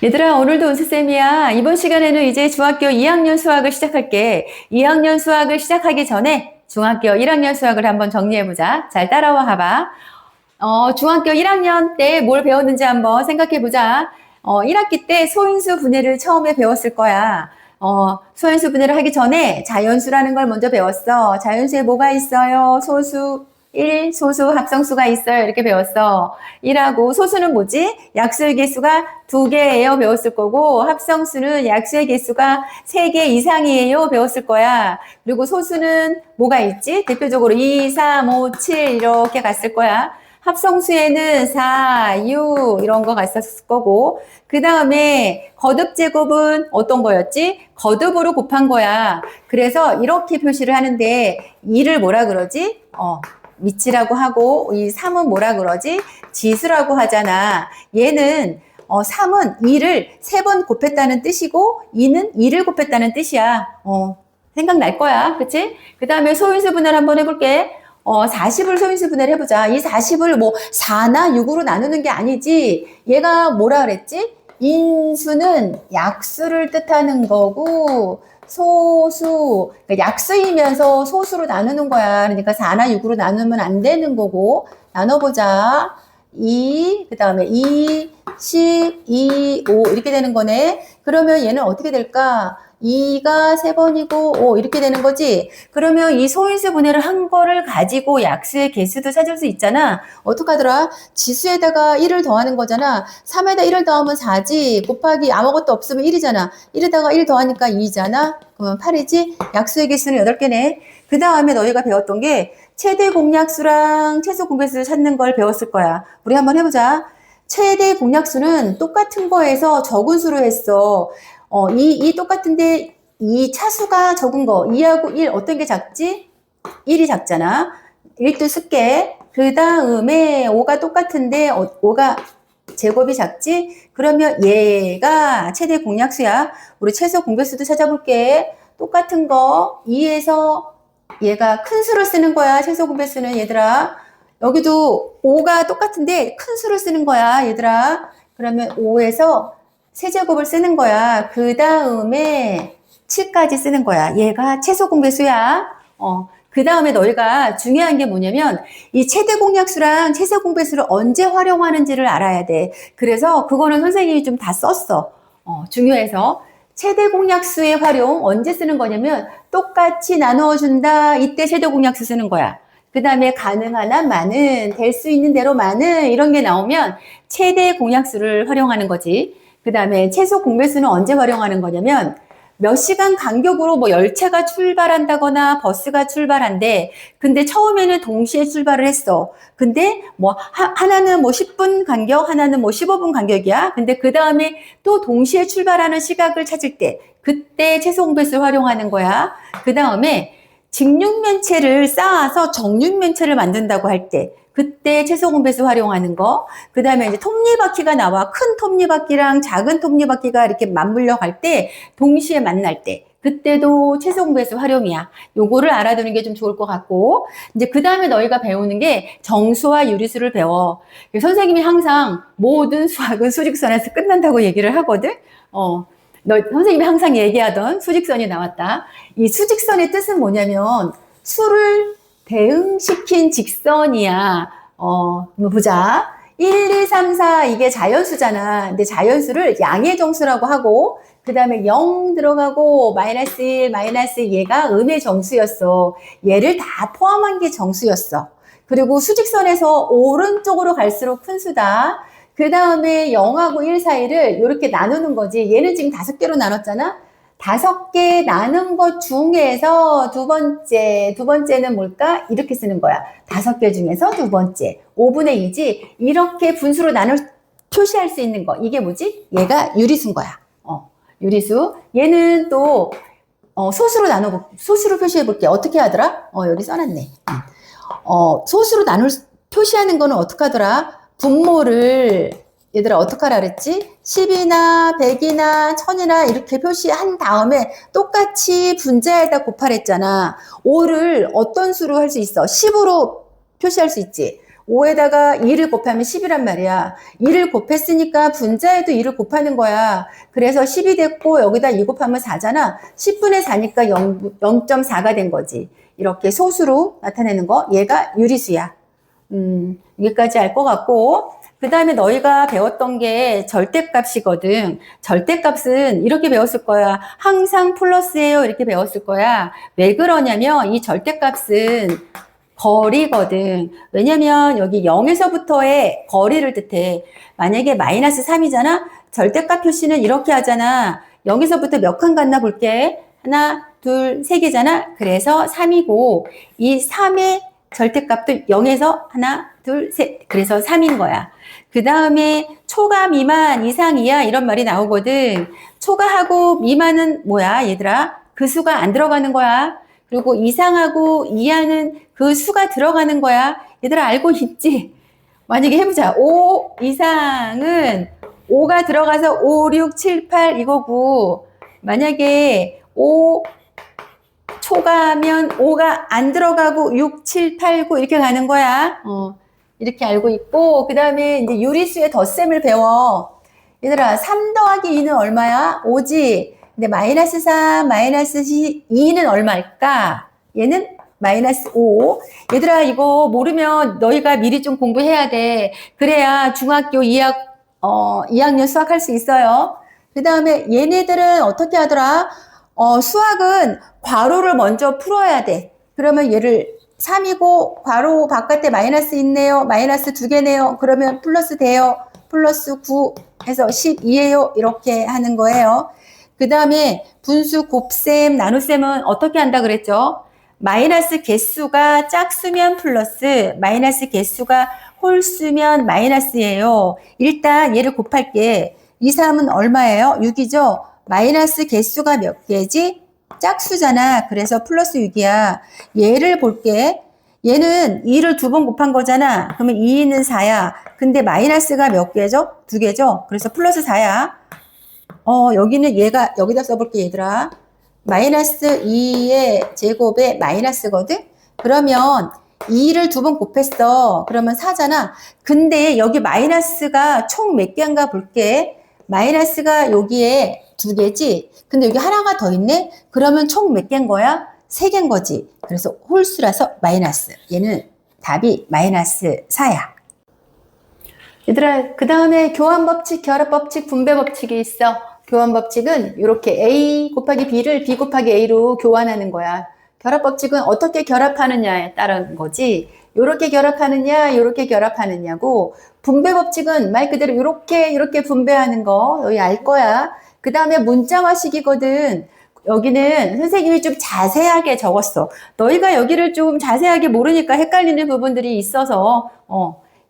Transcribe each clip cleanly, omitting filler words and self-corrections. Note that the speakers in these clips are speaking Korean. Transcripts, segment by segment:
얘들아, 오늘도 은수쌤이야. 이번 시간에는 이제 중학교 2학년 수학을 시작할게. 2학년 수학을 시작하기 전에 중학교 1학년 수학을 한번 정리해보자. 잘 따라와 봐봐. 중학교 1학년 때 뭘 배웠는지 한번 생각해보자. 1학기 때 소인수 분해를 처음에 배웠을 거야. 소인수 분해를 하기 전에 자연수라는 걸 먼저 배웠어. 자연수에 뭐가 있어요? 소수 1, 소수 합성수가 있어요. 이렇게 배웠어. 1하고 소수는 뭐지? 약수의 개수가 2개예요. 배웠을 거고 합성수는 약수의 개수가 3개 이상이에요. 배웠을 거야. 그리고 소수는 뭐가 있지? 대표적으로 2, 3, 5, 7 이렇게 갔을 거야. 합성수에는 4, 6 이런 거 갔었을 거고 그 다음에 거듭제곱은 어떤 거였지? 거듭으로 곱한 거야. 그래서 이렇게 표시를 하는데 2를 뭐라 그러지? 미치라고 하고 이 3은 뭐라 그러지? 지수라고 하잖아. 얘는 3은 2를 3번 곱했다는 뜻이고 2는 2를 곱했다는 뜻이야. 생각날 거야. 그치? 그 다음에 소인수 분해를 한번 해볼게. 40을 소인수 분해를 해보자. 이 40을 뭐 4나 6으로 나누는 게 아니지. 얘가 뭐라 그랬지? 인수는 약수를 뜻하는 거고 소수, 그러니까 약수이면서 소수로 나누는 거야. 그러니까 4나 6으로 나누면 안 되는 거고 나눠보자. 2, 그 다음에 2, 10, 2, 5 이렇게 되는 거네. 그러면 얘는 어떻게 될까? 2가 3번이고 5 이렇게 되는 거지. 그러면 이 소인수 분해를 한 거를 가지고 약수의 개수도 찾을 수 있잖아. 어떡하더라? 지수에다가 1을 더하는 거잖아. 3에다 1을 더하면 4지. 곱하기 아무것도 없으면 1이잖아. 1에다가 1 더하니까 2잖아. 그러면 8이지. 약수의 개수는 8개네. 그 다음에 너희가 배웠던 게 최대 공약수랑 최소 공배수를 찾는 걸 배웠을 거야. 우리 한번 해보자. 최대 공약수는 똑같은 거에서 적은 수로 했어. 이 똑같은데 이 차수가 적은 거 2하고 1 어떤 게 작지? 1이 작잖아. 1도 쓸게. 그 다음에 5가 똑같은데 5가 제곱이 작지? 그러면 얘가 최대 공약수야. 우리 최소 공배수도 찾아볼게. 똑같은 거 2에서 얘가 큰 수를 쓰는 거야. 최소 공배수는 얘들아. 여기도 5가 똑같은데 큰 수를 쓰는 거야. 얘들아. 그러면 5에서 세제곱을 쓰는 거야. 그 다음에 7까지 쓰는 거야. 얘가 최소 공배수야. 그 다음에 너희가 중요한 게 뭐냐면 이 최대 공약수랑 최소 공배수를 언제 활용하는지를 알아야 돼. 그래서 그거는 선생님이 좀 다 썼어. 중요해서 최대 공약수의 활용 언제 쓰는 거냐면 똑같이 나누어준다. 이때 최대 공약수 쓰는 거야. 그 다음에 가능한 한 많은, 될 수 있는 대로 많은 이런 게 나오면 최대 공약수를 활용하는 거지. 그 다음에 최소 공배수는 언제 활용하는 거냐면 몇 시간 간격으로 뭐 열차가 출발한다거나 버스가 출발한대. 근데 처음에는 동시에 출발을 했어. 근데 뭐 하나는 뭐 10분 간격, 하나는 뭐 15분 간격이야. 근데 그 다음에 또 동시에 출발하는 시각을 찾을 때 그때 최소 공배수를 활용하는 거야. 그 다음에 직육면체를 쌓아서 정육면체를 만든다고 할 때 그때 최소 공배수 활용하는 거. 그 다음에 이제 톱니바퀴가 나와. 큰 톱니바퀴랑 작은 톱니바퀴가 이렇게 맞물려 갈 때, 동시에 만날 때, 그때도 최소 공배수 활용이야. 요거를 알아두는 게 좀 좋을 것 같고. 이제 그 다음에 너희가 배우는 게 정수와 유리수를 배워. 선생님이 항상 모든 수학은 수직선에서 끝난다고 얘기를 하거든. 선생님이 항상 얘기하던 수직선이 나왔다. 이 수직선의 뜻은 뭐냐면, 수를 대응시킨 직선이야. 한번 보자. 1, 2, 3, 4 이게 자연수잖아. 근데 자연수를 양의 정수라고 하고 그 다음에 0 들어가고 마이너스 1, 마이너스 얘가 음의 정수였어. 얘를 다 포함한 게 정수였어. 그리고 수직선에서 오른쪽으로 갈수록 큰 수다. 그 다음에 0하고 1 사이를 이렇게 나누는 거지. 얘는 지금 5개로 나눴잖아. 5개 나눈 것 중에서 두 번째는 뭘까? 이렇게 쓰는 거야. 5개 중에서 두 번째. 5분의 2지? 이렇게 분수로 표시할 수 있는 거. 이게 뭐지? 얘가 유리수인 거야. 유리수. 얘는 또, 소수로 표시해 볼게. 어떻게 하더라? 여기 써놨네. 소수로 표시하는 거는 어떻게 하더라? 분모를 얘들아 어떻게 하라 그랬지? 10이나 100이나 1000이나 이렇게 표시한 다음에 똑같이 분자에다 곱하랬잖아. 5를 어떤 수로 할 수 있어? 10으로 표시할 수 있지. 5에다가 2를 곱하면 10이란 말이야. 2를 곱했으니까 분자에도 2를 곱하는 거야. 그래서 10이 됐고 여기다 2 곱하면 4잖아. 10분의 4니까 0.4가 된 거지. 이렇게 소수로 나타내는 거. 얘가 유리수야. 여기까지 알 것 같고, 그 다음에 너희가 배웠던 게 절대값이거든. 절대값은 이렇게 배웠을 거야. 항상 플러스예요. 이렇게 배웠을 거야. 왜 그러냐면 이 절대값은 거리거든. 왜냐면 여기 0에서부터의 거리를 뜻해. 만약에 마이너스 3이잖아. 절대값 표시는 이렇게 하잖아. 0에서부터 몇 칸 갔나 볼게. 하나, 둘, 세 개잖아. 그래서 3이고 이 3의 절대값도 0에서 하나, 둘, 셋. 그래서 3인 거야. 그 다음에 초과, 미만, 이상, 이하 이런 말이 나오거든. 초과하고 미만은 뭐야, 얘들아? 그 수가 안 들어가는 거야. 그리고 이상하고 이하는 그 수가 들어가는 거야. 얘들아 알고 있지? 만약에 해보자. 5 이상은 5가 들어가서 5, 6, 7, 8 이거고, 만약에 5 초과하면 5가 안 들어가고 6, 7, 8, 9 이렇게 가는 거야. 이렇게 알고 있고, 그 다음에 이제 유리수의 덧셈을 배워. 얘들아, 3 더하기 2는 얼마야? 5지. 근데 마이너스 3, 마이너스 2는 얼마일까? 얘는 마이너스 5. 얘들아, 이거 모르면 너희가 미리 좀 공부해야 돼. 그래야 중학교 2학년 수학할 수 있어요. 그 다음에 얘네들은 어떻게 하더라? 수학은 괄호를 먼저 풀어야 돼. 그러면 얘를 3이고 괄호 바깥에 마이너스 있네요. 마이너스 2개네요. 그러면 플러스 돼요. 플러스 9 해서 12예요. 이렇게 하는 거예요. 그 다음에 분수, 곱셈, 나눗셈은 어떻게 한다 그랬죠? 마이너스 개수가 짝수면 플러스, 마이너스 개수가 홀수면 마이너스예요. 일단 얘를 곱할게. 2, 3은 얼마예요? 6이죠? 마이너스 개수가 몇 개지? 짝수잖아. 그래서 플러스 6이야. 얘를 볼게. 얘는 2를 2번 곱한 거잖아. 그러면 2는 4야. 근데 마이너스가 몇 개죠? 2개죠? 그래서 플러스 4야. 여기는 얘가, 여기다 써볼게, 얘들아. 마이너스 2의 제곱에 마이너스거든? 그러면 2를 2번 곱했어. 그러면 4잖아. 근데 여기 마이너스가 총 몇 개인가 볼게. 마이너스가 여기에 2개지? 근데 여기 하나가 더 있네? 그러면 총 몇 개인 거야? 3개인 거지. 그래서 홀수라서 마이너스. 얘는 답이 마이너스 4야. 얘들아, 그 다음에 교환법칙, 결합법칙, 분배법칙이 있어. 교환법칙은 이렇게 A 곱하기 B를 B 곱하기 A로 교환하는 거야. 결합법칙은 어떻게 결합하느냐에 따른 거지. 요렇게 결합하느냐, 요렇게 결합하느냐고. 분배법칙은 말 그대로 요렇게 분배하는 거 너희 알 거야. 그 다음에 문자화식이거든. 여기는 선생님이 좀 자세하게 적었어. 너희가 여기를 좀 자세하게 모르니까 헷갈리는 부분들이 있어서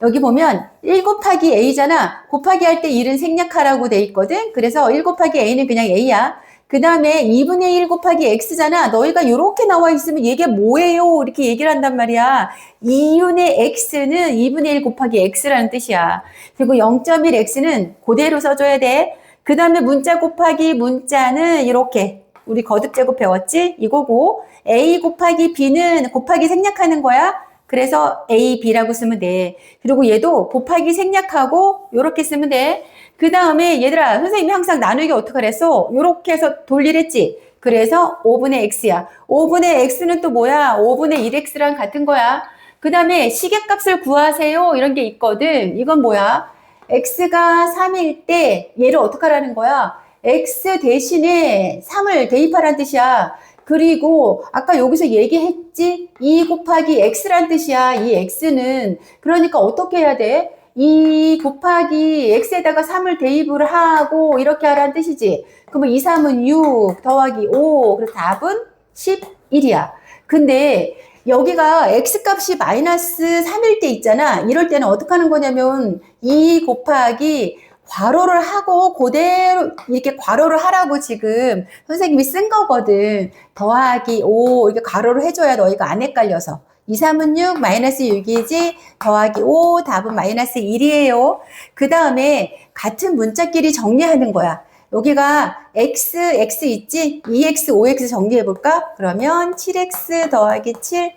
여기 보면 1 곱하기 A잖아. 곱하기 할 때 1은 생략하라고 돼 있거든. 그래서 1 곱하기 A는 그냥 A야. 그 다음에 2분의 1 곱하기 X잖아. 너희가 이렇게 나와 있으면 이게 뭐예요? 이렇게 얘기를 한단 말이야. 2분의 X는 2분의 1 곱하기 X라는 뜻이야. 그리고 0.1X는 그대로 써줘야 돼. 그 다음에 문자 곱하기 문자는 이렇게. 우리 거듭제곱 배웠지? 이거고. A 곱하기 B는 곱하기 생략하는 거야. 그래서 A, B라고 쓰면 돼. 그리고 얘도 곱하기 생략하고 요렇게 쓰면 돼. 그 다음에 얘들아, 선생님이 항상 나누기 어떻게 그랬어? 요렇게 해서 돌리랬지? 그래서 5분의 X야. 5분의 X는 또 뭐야? 5분의 1X랑 같은 거야. 그 다음에 시계값을 구하세요. 이런 게 있거든. 이건 뭐야? X가 3일 때 얘를 어떻게 하라는 거야? X 대신에 3을 대입하라는 뜻이야. 그리고 아까 여기서 얘기했지? 2 곱하기 X란 뜻이야. 이 X는. 그러니까 어떻게 해야 돼? 2 곱하기 X에다가 3을 대입을 하고 이렇게 하라는 뜻이지. 그러면 2, 3은 6 더하기 5. 그래서 답은 11이야. 근데 여기가 X값이 마이너스 3일 때 있잖아. 이럴 때는 어떻게 하는 거냐면 2 곱하기 괄호를 하고 그대로 이렇게 괄호를 하라고 지금 선생님이 쓴 거거든. 더하기 5 이렇게 괄호를 해줘야 너희가 안 헷갈려서. 2, 3은 6, 마이너스 6이지. 더하기 5, 답은 마이너스 1이에요. 그 다음에 같은 문자끼리 정리하는 거야. 여기가 X, X 있지? 2X, 5X 정리해볼까? 그러면 7X 더하기 7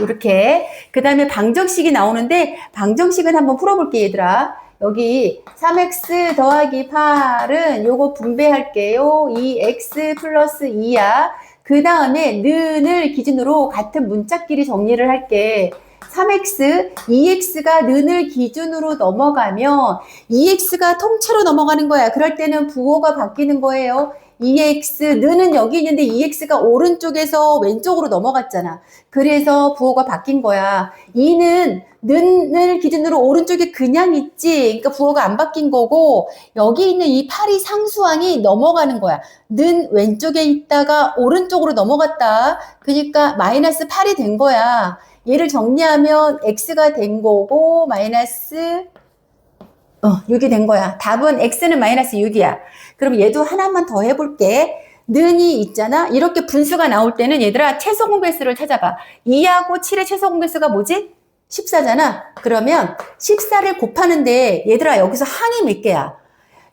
이렇게. 그 다음에 방정식이 나오는데 방정식은 한번 풀어볼게 얘들아. 여기 3x 더하기 8은 요거 분배할게요. 2x 플러스 2야. 그 다음에 는을 기준으로 같은 문자끼리 정리를 할게. 3x, 2x가 는을 기준으로 넘어가면 2x가 통째로 넘어가는 거야. 그럴 때는 부호가 바뀌는 거예요. 2x, 는은 여기 있는데 2x가 오른쪽에서 왼쪽으로 넘어갔잖아. 그래서 부호가 바뀐 거야. 2는 는을 기준으로 오른쪽에 그냥 있지. 그러니까 부호가 안 바뀐 거고 여기 있는 이 8이 상수항이 넘어가는 거야. 는 왼쪽에 있다가 오른쪽으로 넘어갔다. 그러니까 마이너스 8이 된 거야. 얘를 정리하면 x가 된 거고 마이너스 6이 된 거야. 답은 x는 마이너스 6이야. 그럼 얘도 하나만 더 해볼게. 는이 있잖아. 이렇게 분수가 나올 때는 얘들아 최소 공배수를 찾아봐. 2하고 7의 최소 공배수가 뭐지? 14잖아. 그러면 14를 곱하는데 얘들아 여기서 항이 몇 개야?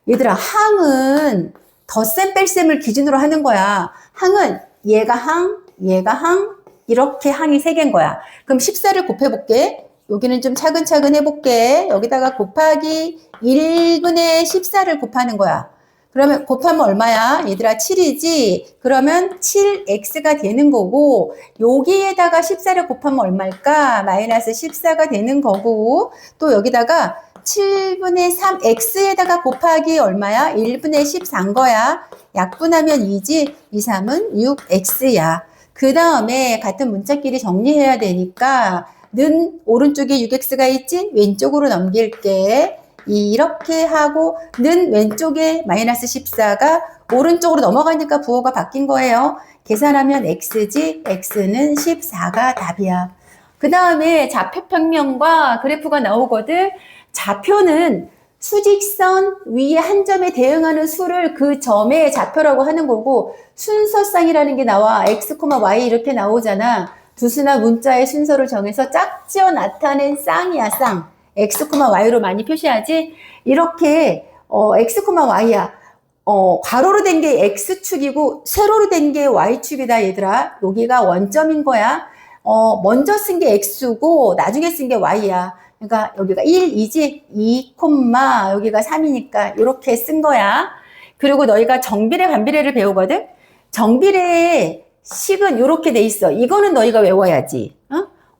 얘들아 항은 덧셈 뺄셈을 기준으로 하는 거야. 항은 얘가 항, 얘가 항, 이렇게 항이 3개인 거야. 그럼 14를 곱해볼게. 여기는 좀 차근차근 해볼게. 여기다가 곱하기 1분의 14를 곱하는 거야. 그러면 곱하면 얼마야? 얘들아 7이지? 그러면 7x가 되는 거고 여기에다가 14를 곱하면 얼마일까? 마이너스 14가 되는 거고 또 여기다가 7분의 3x에다가 곱하기 얼마야? 1분의 14인 거야. 약분하면 2지? 2, 3은 6x야. 그 다음에 같은 문자끼리 정리해야 되니까 는 오른쪽에 6x가 있지? 왼쪽으로 넘길게. 이렇게 하고 는 왼쪽에 마이너스 14가 오른쪽으로 넘어가니까 부호가 바뀐 거예요. 계산하면 x지? x는 14가 답이야. 그 다음에 좌표평면과 그래프가 나오거든. 좌표는 수직선 위에 한 점에 대응하는 수를 그 점의 좌표라고 하는 거고 순서쌍이라는 게 나와. x, y 이렇게 나오잖아. 두수나 문자의 순서를 정해서 짝지어 나타낸 쌍이야, 쌍. x, y로 많이 표시하지? 이렇게 x, y야. 가로로 된 게 x축이고 세로로 된 게 y축이다, 얘들아. 여기가 원점인 거야. 먼저 쓴 게 x고 나중에 쓴 게 y야. 그러니까 여기가 1, 2지? 2, 여기가 3이니까 이렇게 쓴 거야. 그리고 너희가 정비례, 반비례를 배우거든? 정비례의 식은 이렇게 돼 있어. 이거는 너희가 외워야지.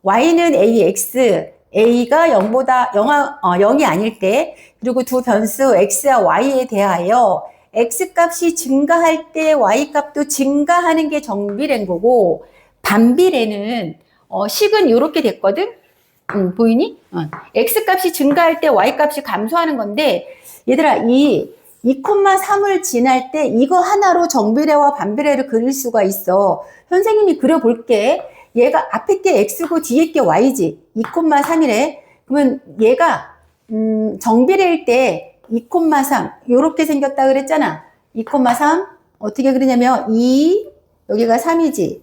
y는 ax, a가 0보다 0이 아닐 때, 그리고 두 변수 x와 y에 대하여 x 값이 증가할 때 y 값도 증가하는 게 정비례인 거고, 반비례는 식은 이렇게 됐거든? 보이니? x 값이 증가할 때 y 값이 감소하는 건데, 얘들아, 2,3을 지날 때 이거 하나로 정비례와 반비례를 그릴 수가 있어. 선생님이 그려볼게. 얘가 앞에 게 x고 뒤에 게 y지. 2,3이래. 그러면 얘가 정비례일 때 2,3 요렇게 생겼다 그랬잖아. 2,3 어떻게 그리냐면 2 여기가 3이지.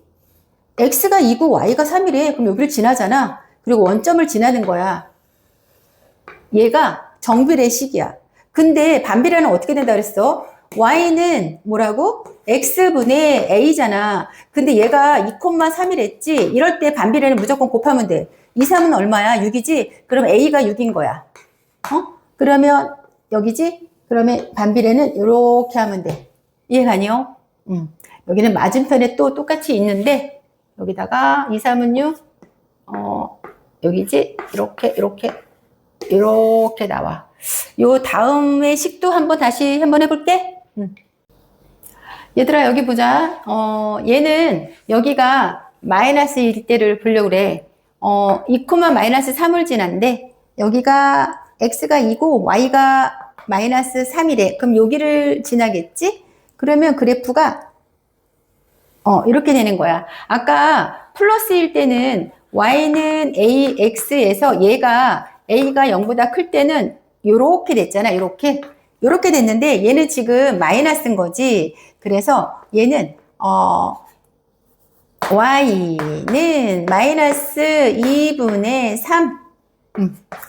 x가 2고 y가 3이래. 그럼 여기를 지나잖아. 그리고 원점을 지나는 거야. 얘가 정비례식이야. 근데 반비례는 어떻게 된다 그랬어? y는 뭐라고? x분의 a잖아. 근데 얘가 2,3이랬지? 이럴 때 반비례는 무조건 곱하면 돼. 2, 3은 얼마야? 6이지? 그럼 a가 6인 거야. 그러면 여기지? 그러면 반비례는 이렇게 하면 돼. 이해가니요? 여기는 맞은편에 또 똑같이 있는데 여기다가 2, 3은 6 여기지? 이렇게 나와. 요 다음에 식도 다시 한번 해볼게. 얘들아, 여기 보자. 얘는 여기가 마이너스 1일 때를 보려고 그래. 2, 마이너스 3을 지난데, 여기가 x가 2고 y가 마이너스 3이래. 그럼 여기를 지나겠지? 그러면 그래프가, 이렇게 되는 거야. 아까 플러스일 때는 y는 ax에서 얘가 a가 0보다 클 때는 요렇게 됐잖아. 요렇게 됐는데 얘는 지금 마이너스인 거지. 그래서 얘는 y는 마이너스 2분의 3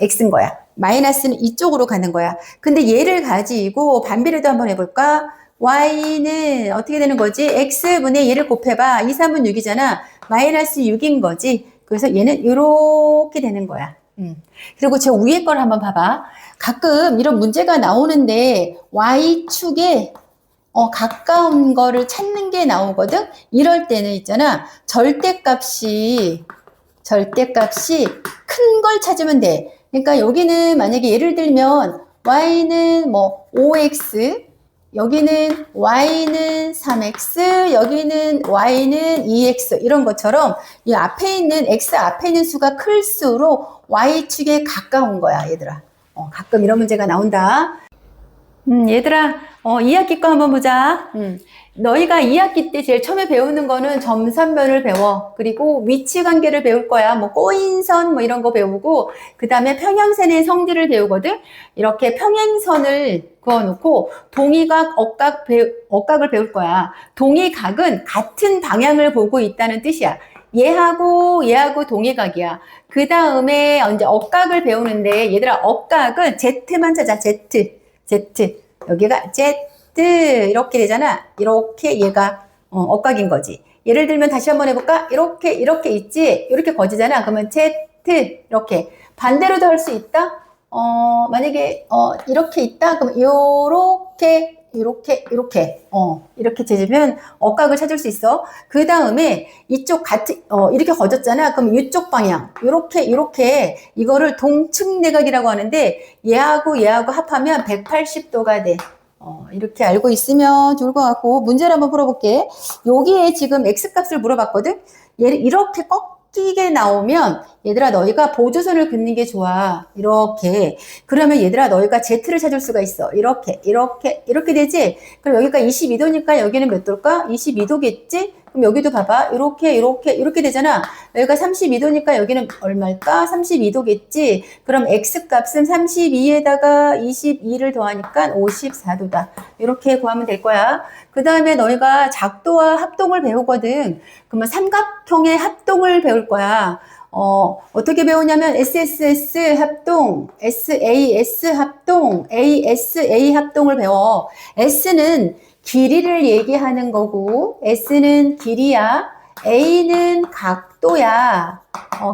x인 거야. 마이너스는 이쪽으로 가는 거야. 근데 얘를 가지고 반비례도 한번 해볼까? y는 어떻게 되는 거지? x분의 얘를 곱해봐. 2, 3은 6이잖아. 마이너스 6인 거지. 그래서 얘는 이렇게 되는 거야. 그리고 저 위에 걸 한번 봐봐. 가끔 이런 문제가 나오는데 Y축에 가까운 거를 찾는 게 나오거든? 이럴 때는 있잖아. 절대값이 큰 걸 찾으면 돼. 그러니까 여기는 만약에 예를 들면 Y는 뭐 5X, 여기는 Y는 3X, 여기는 Y는 2X 이런 것처럼 이 앞에 있는 X 앞에 있는 수가 클수록 Y축에 가까운 거야, 얘들아. 가끔 이런 문제가 나온다. 얘들아, 2학기 거 한번 보자. 너희가 2학기 때 제일 처음에 배우는 거는 점선면을 배워. 그리고 위치 관계를 배울 거야. 뭐 꼬인선 뭐 이런 거 배우고, 그 다음에 평행선의 성질을 배우거든. 이렇게 평행선을 그어놓고 동의각, 억각을 배울 거야. 동의각은 같은 방향을 보고 있다는 뜻이야. 얘하고 동의각이야. 그 다음에 이제 억각을 배우는데, 얘들아, 억각은 Z만 찾아. Z. 여기가 Z 이렇게 되잖아. 이렇게 얘가 억각인 거지. 예를 들면 다시 한번 해볼까? 이렇게 있지? 이렇게 거지잖아. 그러면 Z 이렇게 반대로도 할 수 있다. 만약에 이렇게 있다. 그럼 이렇게 재주면 억각을 찾을 수 있어. 그 다음에 이쪽 이렇게 거졌잖아. 그럼 이쪽 방향 이렇게 이거를 동측내각이라고 하는데 얘하고 합하면 180도가 돼. 이렇게 알고 있으면 좋을 것 같고, 문제를 한번 풀어볼게. 여기에 지금 X값을 물어봤거든? 얘를 이렇게 꺾이게 나오면, 얘들아, 너희가 보조선을 긋는 게 좋아. 이렇게. 그러면 얘들아, 너희가 Z를 찾을 수가 있어. 이렇게 되지? 그럼 여기가 22도니까 여기는 몇 도일까? 22도겠지? 그럼 여기도 봐봐. 이렇게 되잖아. 여기가 32도니까 여기는 얼마일까? 32도겠지? 그럼 X값은 32에다가 22를 더하니까 54도다. 이렇게 구하면 될 거야. 그 다음에 너희가 작도와 합동을 배우거든. 그러면 삼각형의 합동을 배울 거야. 어떻게 배우냐면 SSS 합동, SAS 합동, ASA 합동을 배워. S는 길이를 얘기하는 거고, S는 길이야. A는 각도야.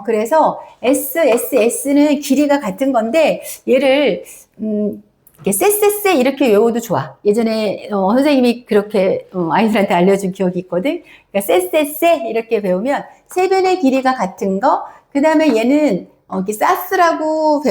그래서 SSS는 길이가 같은 건데, 얘를, 쎄쎄쎄 이렇게 외워도 좋아. 예전에, 선생님이 그렇게, 아이들한테 알려준 기억이 있거든. 그러니까 쎄쎄쎄 이렇게 배우면, 세 변의 길이가 같은 거, 그 다음에 얘는, 이렇게 사스라고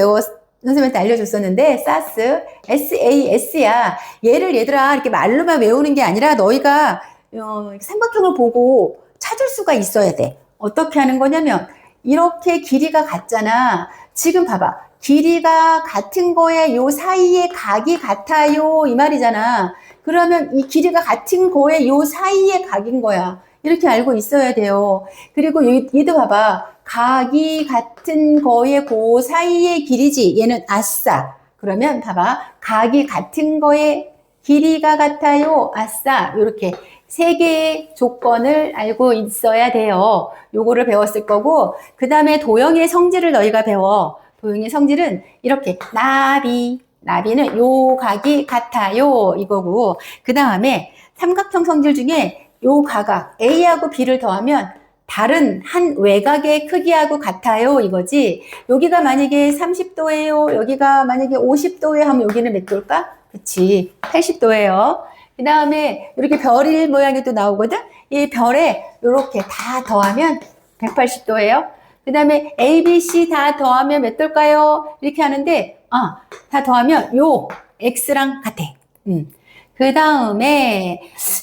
선생님한테 알려줬었는데, 사스, SAS야. 얘들아, 이렇게 말로만 외우는 게 아니라 너희가, 삼각형을 보고 찾을 수가 있어야 돼. 어떻게 하는 거냐면, 이렇게 길이가 같잖아. 지금 봐봐. 길이가 같은 거에 요 사이에 각이 같아요. 이 말이잖아. 그러면 이 길이가 같은 거에 요 사이에 각인 거야. 이렇게 알고 있어야 돼요. 그리고 얘도 봐봐. 각이 같은 거에 그 사이의 길이지. 얘는 아싸. 그러면 봐봐. 각이 같은 거에 길이가 같아요. 아싸. 이렇게 세 개의 조건을 알고 있어야 돼요. 요거를 배웠을 거고, 그 다음에 도형의 성질을 너희가 배워. 도형의 성질은 이렇게 나비는 요 각이 같아요. 이거고, 그 다음에 삼각형 성질 중에 요 가각 A하고 B를 더하면 다른 한 외곽의 크기하고 같아요. 이거지. 여기가 만약에 30도예요. 여기가 만약에 50도에 하면 여기는 몇 도일까? 그치. 80도예요. 그 다음에 이렇게 별일 모양이 또 나오거든? 이 별에 이렇게 다 더하면 180도예요. 그 다음에 A, B, C 다 더하면 몇 도일까요? 이렇게 하는데, 다 더하면 요 X랑 같아. 그 다음에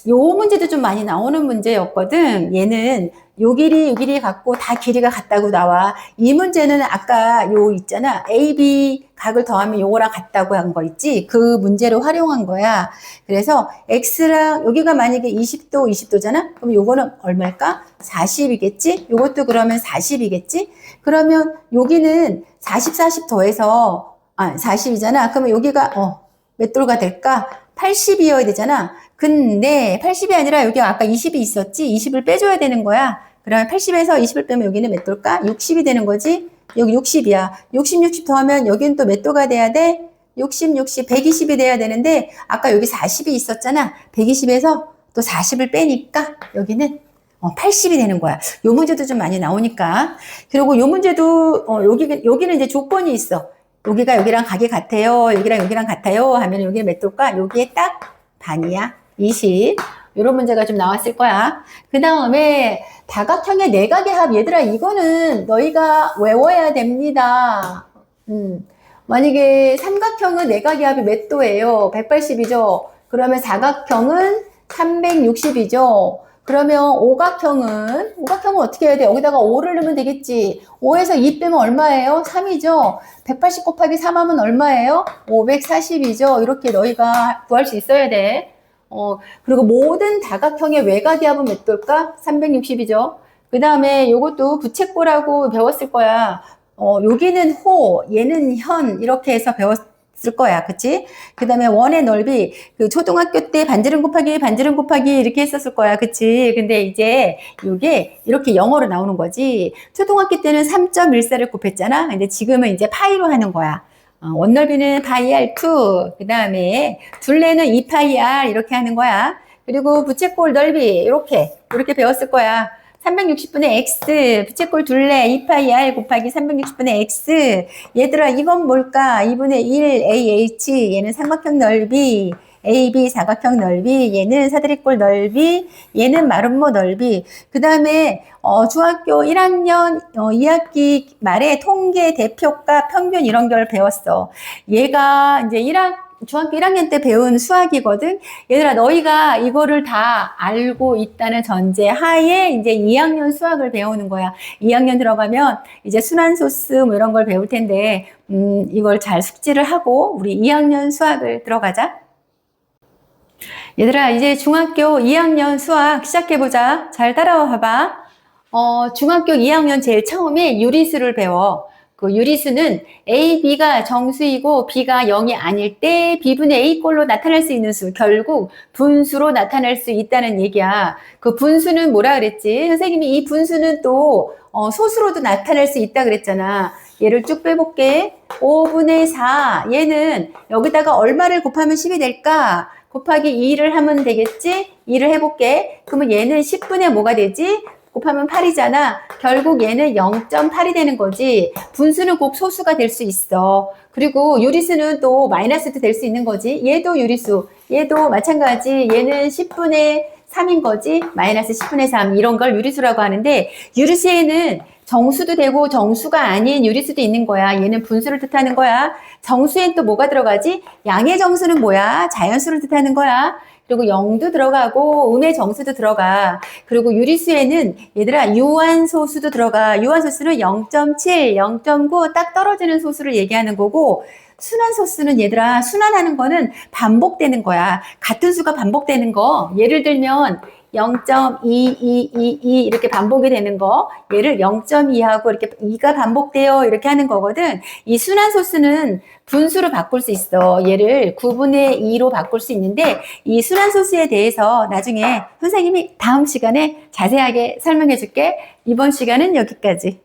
요 문제도 좀 많이 나오는 문제였거든. 얘는 요 길이 같고 다 길이가 같다고 나와. 이 문제는 아까 요 있잖아. A, B 각을 더하면 요거랑 같다고 한 거 있지? 그 문제를 활용한 거야. 그래서 X랑 여기가 만약에 20도잖아? 그럼 요거는 얼마일까? 40이겠지? 요것도 그러면 40이겠지? 그러면 여기는 40 더해서 40이잖아. 그러면 여기가 몇 도가 될까? 80이어야 되잖아. 근데 80이 아니라 여기 아까 20이 있었지? 20을 빼줘야 되는 거야. 그러면 80에서 20을 빼면 여기는 몇 도일까? 60이 되는 거지? 여기 60이야. 60 더하면 여기는 또 몇 도가 돼야 돼? 60, 120이 돼야 되는데 아까 여기 40이 있었잖아. 120에서 또 40을 빼니까 여기는 80이 되는 거야. 요 문제도 좀 많이 나오니까. 그리고 요 문제도, 여기는 이제 조건이 있어. 여기가 여기랑 각이 같아요. 여기랑 여기랑 같아요. 하면 여기는 몇 도일까? 여기에 딱 반이야. 20. 이런 문제가 좀 나왔을 거야. 그 다음에 다각형의 내각의 합. 얘들아, 이거는 너희가 외워야 됩니다. 만약에 삼각형은 내각의 합이 몇 도예요? 180이죠? 그러면 사각형은 360이죠? 그러면 오각형은 어떻게 해야 돼? 여기다가 5를 넣으면 되겠지. 5에서 2 빼면 얼마예요? 3이죠? 180 곱하기 3 하면 얼마예요? 540이죠? 이렇게 너희가 구할 수 있어야 돼. 그리고 모든 다각형의 외곽의 합은 몇 도일까? 360이죠? 그 다음에 요것도 부채꼴하고 배웠을 거야. 여기는 호, 얘는 현, 이렇게 해서 배웠을 거야. 그치? 그 다음에 원의 넓이, 그 초등학교 때 반지름 곱하기 이렇게 했었을 거야. 그치? 근데 이제 이게 이렇게 영어로 나오는 거지. 초등학교 때는 3.14를 곱했잖아. 근데 지금은 이제 파이로 하는 거야. 원 넓이는 파이 R2, 그 다음에 둘레는 2파이 R 이렇게 하는 거야. 그리고 부채꼴 넓이 이렇게 배웠을 거야. 360분의 x, 부채꼴 둘레 2파이 r 곱하기 360분의 x. 얘들아, 이건 뭘까? 2분의 1 AH, 얘는 삼각형 넓이, AB 사각형 넓이, 얘는 사다리꼴 넓이, 얘는 마름모 넓이. 그 다음에 중학교 1학년 2학기 말에 통계, 대표값, 평균 이런 걸 배웠어. 얘가 이제 중학교 1학년 때 배운 수학이거든. 얘들아, 너희가 이거를 다 알고 있다는 전제 하에 이제 2학년 수학을 배우는 거야. 2학년 들어가면 이제 순환소수 뭐 이런 걸 배울 텐데, 이걸 잘 숙지를 하고 우리 2학년 수학을 들어가자. 얘들아, 이제 중학교 2학년 수학 시작해보자. 잘 따라와 봐봐. 중학교 2학년 제일 처음에 유리수를 배워. 그 유리수는 A, B가 정수이고 B가 0이 아닐 때 B분의 A꼴로 나타날 수 있는 수, 결국 분수로 나타날 수 있다는 얘기야. 그 분수는 뭐라 그랬지? 선생님이 이 분수는 또 소수로도 나타날 수 있다 그랬잖아. 얘를 쭉 빼볼게. 5분의 4, 얘는 여기다가 얼마를 곱하면 10이 될까? 곱하기 2를 하면 되겠지? 2를 해볼게. 그러면 얘는 10분의 뭐가 되지? 곱하면 8이잖아. 결국 얘는 0.8이 되는 거지. 분수는 꼭 소수가 될 수 있어. 그리고 유리수는 또 마이너스도 될 수 있는 거지. 얘도 유리수. 얘도 마찬가지. 얘는 10분의 3인 거지. 마이너스 10분의 3. 이런 걸 유리수라고 하는데, 유리수에는 정수도 되고 정수가 아닌 유리수도 있는 거야. 얘는 분수를 뜻하는 거야. 정수엔 또 뭐가 들어가지? 양의 정수는 뭐야? 자연수를 뜻하는 거야. 그리고 0도 들어가고 음의 정수도 들어가. 그리고 유리수에는 얘들아 유한소수도 들어가. 유한소수는 0.7, 0.9 딱 떨어지는 소수를 얘기하는 거고, 순환소수는 얘들아 순환하는 거는 반복되는 거야. 같은 수가 반복되는 거. 예를 들면 0.2222 이렇게 반복이 되는 거, 얘를 0.2하고 이렇게 2가 반복돼요 이렇게 하는 거거든. 이 순환소수는 분수로 바꿀 수 있어. 얘를 9분의 2로 바꿀 수 있는데, 이 순환소수에 대해서 나중에 선생님이 다음 시간에 자세하게 설명해 줄게. 이번 시간은 여기까지.